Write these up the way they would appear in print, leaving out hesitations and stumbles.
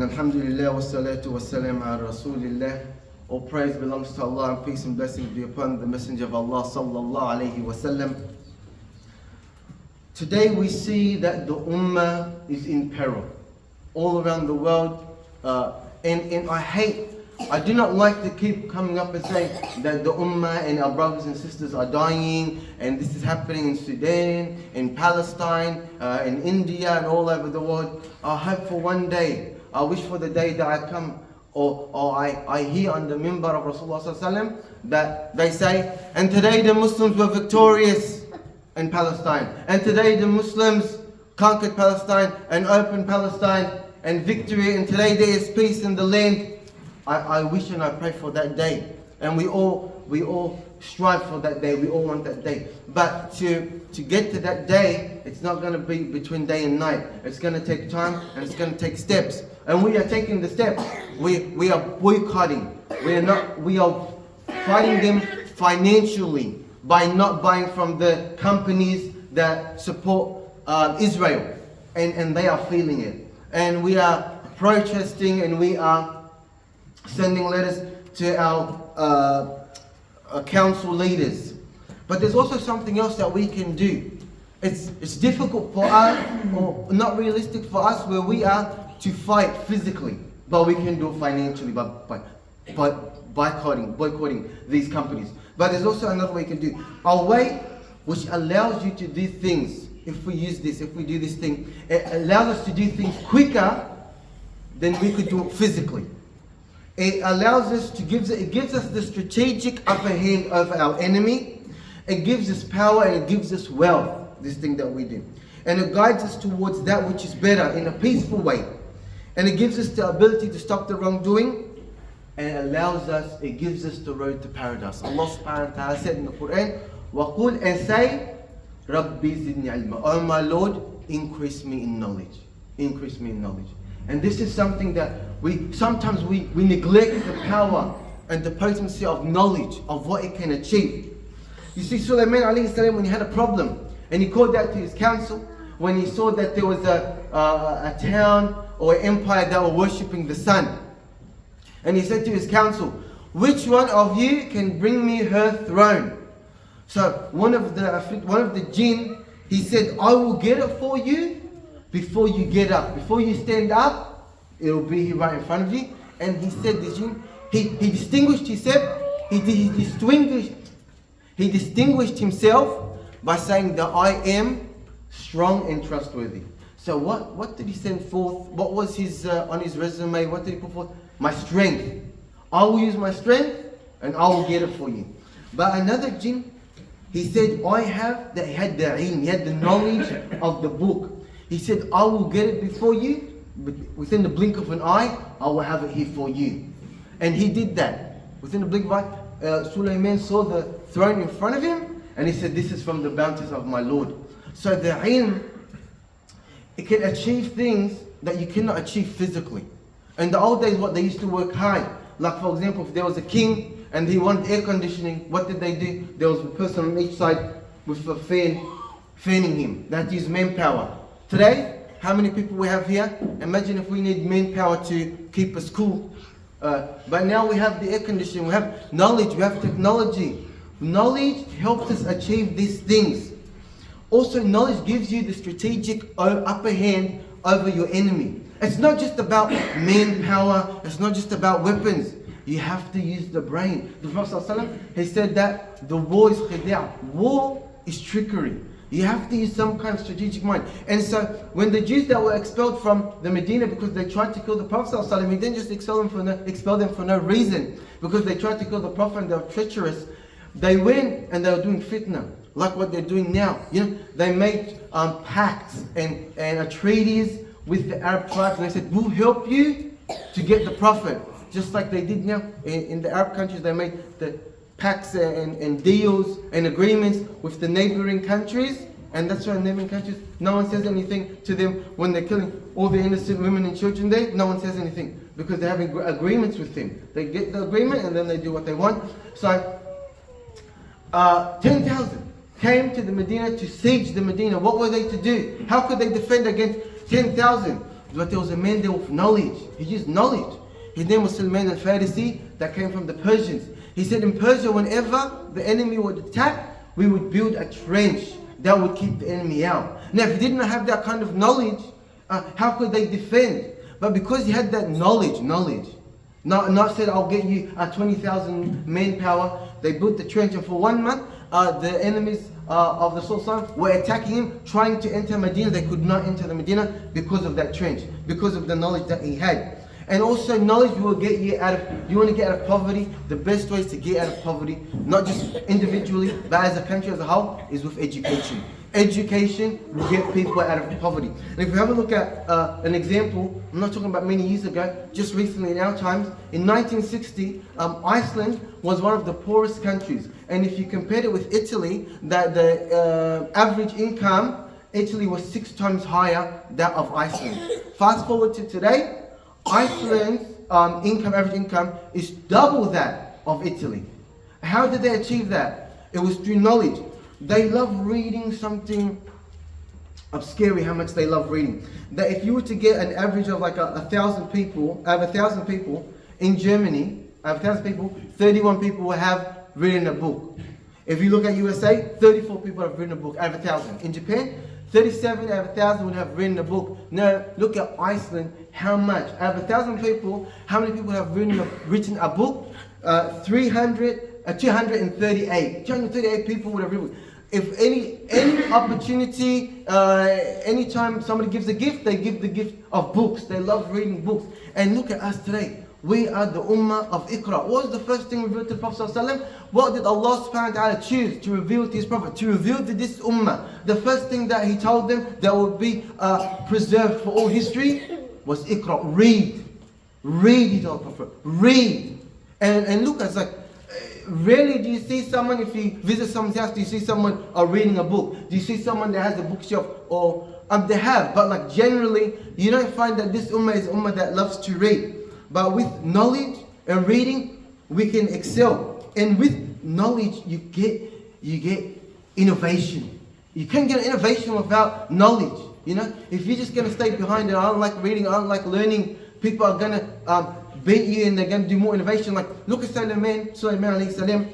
Alhamdulillah wa salatu wa salam ala Rasulillah. All praise belongs to Allah and peace and blessings be upon the Messenger of Allah sallallahu alayhi wa sallam. Today we see that the Ummah is in peril all around the world. And I do not like to keep coming up and saying that the Ummah and our brothers and sisters are dying, and this is happening in Sudan, in Palestine, in India, and all over the world. I hope for one day, I wish for the day that I come or I hear on the minbar of Rasulullah sallallahu alaihi wasallam that they say, and today the Muslims were victorious in Palestine, and today the Muslims conquered Palestine and opened Palestine and victory, and today there is peace in the land. I wish and I pray for that day, and we all strive for that day. We all want that day, but to get to that day, it's not going to be between day and night. It's going to take time and it's going to take steps, and we are taking the steps. We are boycotting. We are fighting them financially by not buying from the companies that support Israel, and they are feeling it. And we are protesting, and we are sending letters to our council leaders. But there's also something else that we can do. It's difficult for us, or not realistic for us, where we are to fight physically, but we can do it financially by boycotting these companies. But there's also another way we can do. A way which allows you to do things. If we use this, if we do this thing, it allows us to do things quicker than we could do it physically. It allows us to it gives us the strategic upper hand over our enemy. It gives us power and it gives us wealth, this thing that we do. And it guides us towards that which is better in a peaceful way. And it gives us the ability to stop the wrongdoing. And it gives us the road to paradise. Allah subhanahu wa ta'ala said in the Quran, وَقُلْ and say, رَبِّي زِدْنِي عِلْمًا. Oh my Lord, increase me in knowledge. Increase me in knowledge. And this is something that we sometimes neglect the power and the potency of knowledge of what it can achieve. You see, Sulaiman alayhi salam, when he had a problem and he called out to his council, when he saw that there was a town or an empire that were worshipping the sun, and he said to his council, which one of you can bring me her throne? So one of the jinn, he said, I will get it for you before you get up. Before you stand up, it will be right in front of you. And he said, the jinn, he distinguished himself. He distinguished himself by saying that I am strong and trustworthy. So what did he send forth? What was his on his resume? What did he put forth? My strength. I will use my strength and I will get it for you. But another jinn, he said, he had the ilm, he had the knowledge of the book. He said, I will get it before you, but within the blink of an eye, I will have it here for you. And he did that. Within the blink of an eye, Sulaiman saw the throne in front of him, and he said, this is from the bounties of my Lord. So the ilm, it can achieve things that you cannot achieve physically. In the old days, what they used to work hard. Like for example, if there was a king and he wanted air conditioning, what did they do? There was a person on each side with a fan fanning him. That is manpower. Today, how many people we have here? Imagine if we need manpower to keep us cool. But now we have the air conditioning, we have knowledge, we have technology. Knowledge helps us achieve these things. Also, knowledge gives you the strategic upper hand over your enemy. It's not just about manpower, it's not just about weapons. You have to use the brain. The Prophet ﷺ, he said that the war is khida'. War is trickery. You have to use some kind of strategic mind. And so when the Jews that were expelled from the Medina because they tried to kill the Prophet ﷺ, he didn't just expel them for no reason, because they tried to kill the Prophet and they were treacherous. They went and they were doing fitna, like what they're doing now. You know, they made pacts and treaties with the Arab tribes, and they said, we'll help you to get the Prophet. Just like they did now in the Arab countries, they made the pacts and deals and agreements with the neighboring countries. And that's why in neighboring countries, no one says anything to them when they're killing all the innocent women and children there. No one says anything because they're having agreements with them. They get the agreement and then they do what they want. So 10,000 came to the Medina to siege the Medina. What were they to do? How could they defend against 10,000? but there was a man there with knowledge. He used knowledge. His name was Salman al-Farisi, that came from the Persians. He said in Persia, whenever the enemy would attack, we would build a trench that would keep the enemy out. Now, if he didn't have that kind of knowledge, how could they defend? But because he had that knowledge, not said, I'll get you 20,000 manpower, they built the trench, and for 1 month, the enemies of the Sultan were attacking him, trying to enter Medina. They could not enter the Medina because of that trench, because of the knowledge that he had. And also knowledge will get you out of, you want to get out of poverty, the best ways to get out of poverty, not just individually, but as a country as a whole, is with education. Education will get people out of poverty. And if we have a look at an example, I'm not talking about many years ago, just recently in our times, in 1960, Iceland was one of the poorest countries. And if you compared it with Italy, that the average income, Italy was 6 times higher than that of Iceland. Fast forward to today, Iceland's average income is double that of Italy. How did they achieve that? It was through knowledge. They love reading something scary how much they love reading. That if you were to get an average of like 1,000 people, I have 1,000 people in Germany, I have 1,000 people, 31 people will have written a book. If you look at USA, 34 people have written a book out of 1,000. In Japan, 37 out of 1,000 would have written a book. Now look at Iceland, how much? Out of 1,000 people, how many people have written a book? 238. 238 people would have written. If any opportunity, anytime somebody gives a gift, they give the gift of books. They love reading books. And look at us today. We are the ummah of Iqra. What was the first thing revealed to the Prophet ﷺ? What did Allah subhanahu wa ta'ala choose to reveal to his Prophet? To reveal to this ummah. The first thing that he told them that would be preserved for all history was Iqra. Read. Read, he told the Prophet. Read. And look, it's like, rarely do you see someone, if you visit someone's house, do you see someone reading a book? Do you see someone that has a bookshelf? Or they have, but like generally, you don't find that this ummah is ummah that loves to read. But with knowledge and reading, we can excel. And with knowledge, you get innovation. You can't get innovation without knowledge. You know, if you're just gonna stay behind it, I don't like reading, I don't like learning, people are gonna beat you and they're gonna do more innovation. Like look at Sulaiman alayhi salam,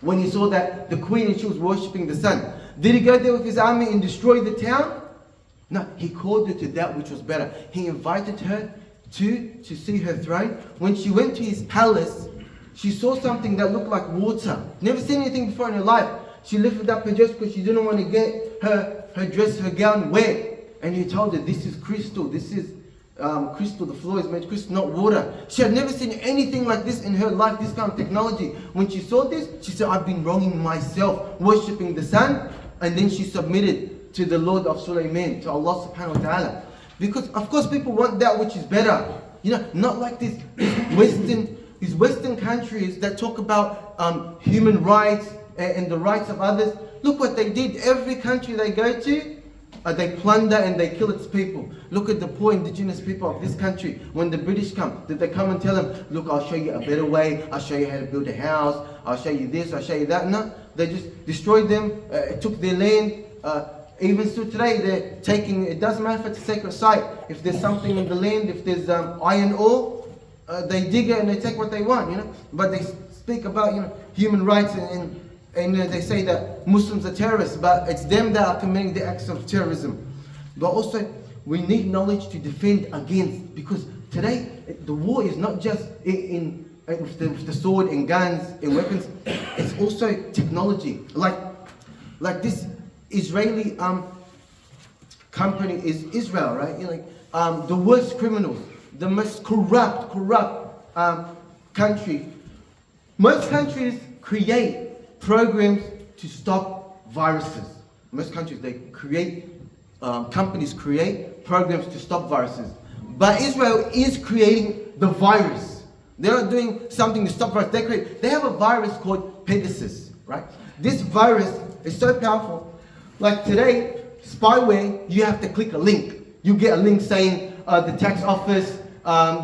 when he saw that the queen and she was worshipping the sun. Did he go there with his army and destroy the town? No, he called her to that which was better. He invited her to see her throne. When she went to his palace, she saw something that looked like water. Never seen anything before in her life. She lifted up her dress because she didn't want to get her dress, her gown wet. And he told her, this is crystal, this is crystal, the floor is made of crystal, not water. She had never seen anything like this in her life, this kind of technology. When she saw this, she said, I've been wronging myself, worshipping the sun. And then she submitted to the Lord of Sulaiman, to Allah subhanahu wa ta'ala. Because of course people want that which is better. You know, not like these Western countries that talk about human rights and the rights of others. Look what they did. Every country they go to, they plunder and they kill its people. Look at the poor indigenous people of this country. When the British come, did they come and tell them, look, I'll show you a better way, I'll show you how to build a house, I'll show you this, I'll show you that? No, they just destroyed them, took their land. Even still today, they're taking, it doesn't matter if it's a sacred site. If there's something in the land, if there's iron ore, they dig it and they take what they want, you know. But they speak about, you know, human rights and they say that Muslims are terrorists, but it's them that are committing the acts of terrorism. But also, we need knowledge to defend against, because today, the war is not just with the sword and guns and weapons, it's also technology. Like this Israeli company is Israel, right? You know, like the worst criminals, the most corrupt country. Most countries create programs to stop viruses. Most countries, they create, companies create programs to stop viruses. But Israel is creating the virus. They're not doing something to stop virus. They have a virus called Pegasus, right? This virus is so powerful. Like today, spyware, you have to click a link. You get a link saying the tax office,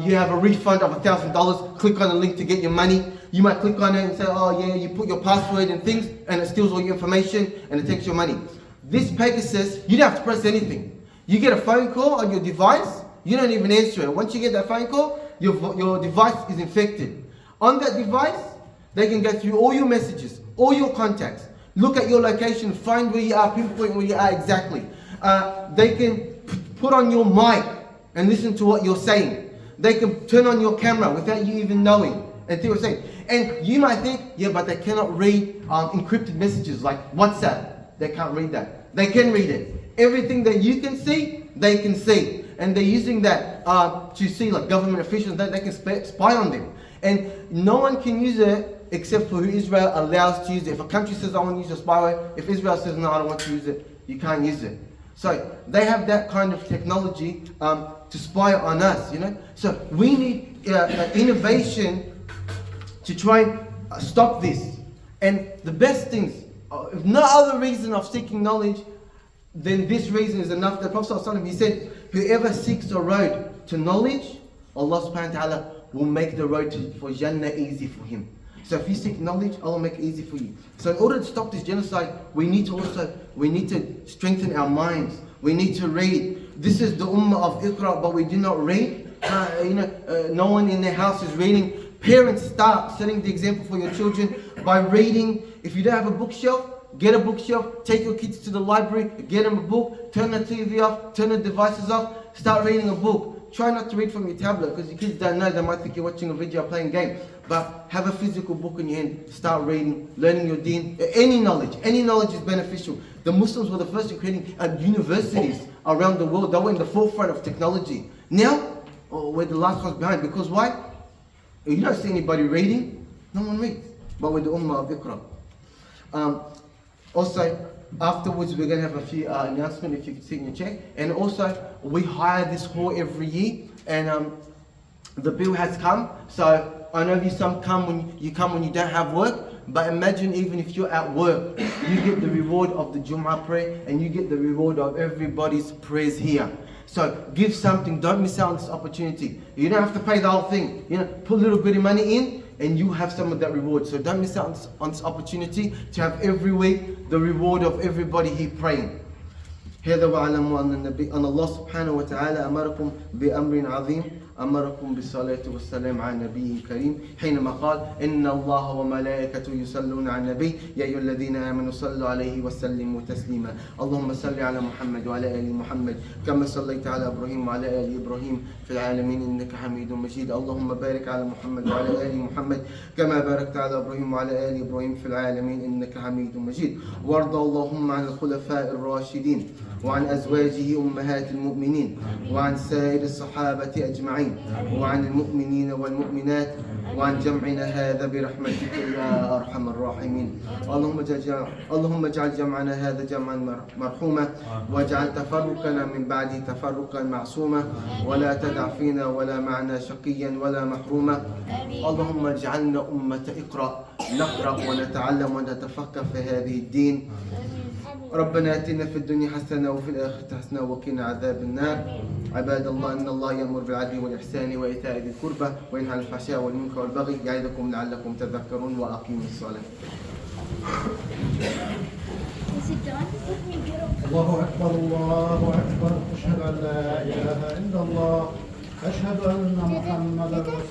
you have a refund of $1,000. Click on the link to get your money. You might click on it and say, oh yeah, you put your password and things, and it steals all your information and it takes your money. This Pegasus, you don't have to press anything. You get a phone call on your device, You don't even answer it. Once you get that phone call, your device is infected. On that device, they can go through all your messages, all your contacts, look at your location, find where you are, pinpoint where you are exactly. They can put on your mic and listen to what you're saying. They can turn on your camera without you even knowing and see what you're saying. And you might think, yeah, but they cannot read encrypted messages like WhatsApp. They can't read that. They can read it. Everything that you can see, they can see. And they're using that to see like government officials, that they can spy on them. And no one can use it except for who Israel allows to use it. If a country says, I want to use your spyware, if Israel says, no, I don't want to use it, you can't use it. So they have that kind of technology to spy on us, you know. So we need innovation to try and stop this. And the best things, if no other reason of seeking knowledge, then this reason is enough. The Prophet ﷺ, he said, whoever seeks a road to knowledge, Allah subhanahu wa ta'ala will make the road for Jannah easy for him. So if you seek knowledge, Allah will make it easy for you. So in order to stop this genocide, we need to strengthen our minds. We need to read. This is the ummah of Iqra, but we do not read. No one in their house is reading. Parents, start setting the example for your children by reading. If you don't have a bookshelf, get a bookshelf. Take your kids to the library, get them a book. Turn the TV off, turn the devices off. Start reading a book. Try not to read from your tablet because your kids don't know. They might think you're watching a video or playing a game. But have a physical book in your hand. Start reading, learning your deen. Any knowledge is beneficial. The Muslims were the first in creating universities around the world. They were in the forefront of technology. Now, we're the last ones behind. Because why? You don't see anybody reading. No one reads. But we're the ummah of Iqra. Also, afterwards we're going to have a few announcements if you can see in your check. And also, we hire this hall every year. And the bill has come. So I know some come when you don't have work. But imagine even if you're at work, you get the reward of the Jum'ah prayer and you get the reward of everybody's prayers here. So give something, don't miss out on this opportunity. You don't have to pay the whole thing. You know, put a little bit of money in and you have some of that reward. So don't miss out on this opportunity to have every week the reward of everybody here praying. هذا واعلموا أن الله سبحانه وتعالى أمركم بأمر عظيم أمركم بالصلاة والسلام على النبي الكريم حينما قال إن الله وملائكته يصلون على النبي يا أيها الذين آمنوا صلوا عليه وسلموا تسليما اللهم صل على محمد وعلى آل محمد كما صليت على إبراهيم وعلى آل إبراهيم في العالمين إنك حميد مجيد اللهم بارك على محمد وعلى آل محمد كما باركت على إبراهيم وعلى آل إبراهيم في العالمين إنك حميد مجيد وارض اللهم عن الخلفاء الراشدين وعن أزواجه أمهات المؤمنين وعن سائر الصحابة أجمعين وعن المؤمنين والمؤمنات وعن جمعنا هذا برحمتك يا أرحم الراحمين اللهم اجعل جمعنا هذا جمعا مرحوما واجعل تفرقنا من بعده تفرقا معصوما ولا تدع فينا ولا معنا شقيا ولا محروما اللهم اجعلنا أمة اقرأ نقرأ ونتعلم ونتفقه في هذه الدين ربنا آتنا في الدنيا حسنة وفي الآخرة حسنة وقنا عذاب النار عباد الله إن الله يأمر بالعدل والإحسان وإيتاء ذي القربى وينهى عن الفحشاء والمنكر والبغي يعظكم لعلكم تذكرون وأقيموا الصلاة. الله أكبر الله أكبر أشهد أن لا إله إلا الله أشهد أن محمدا رسول الله.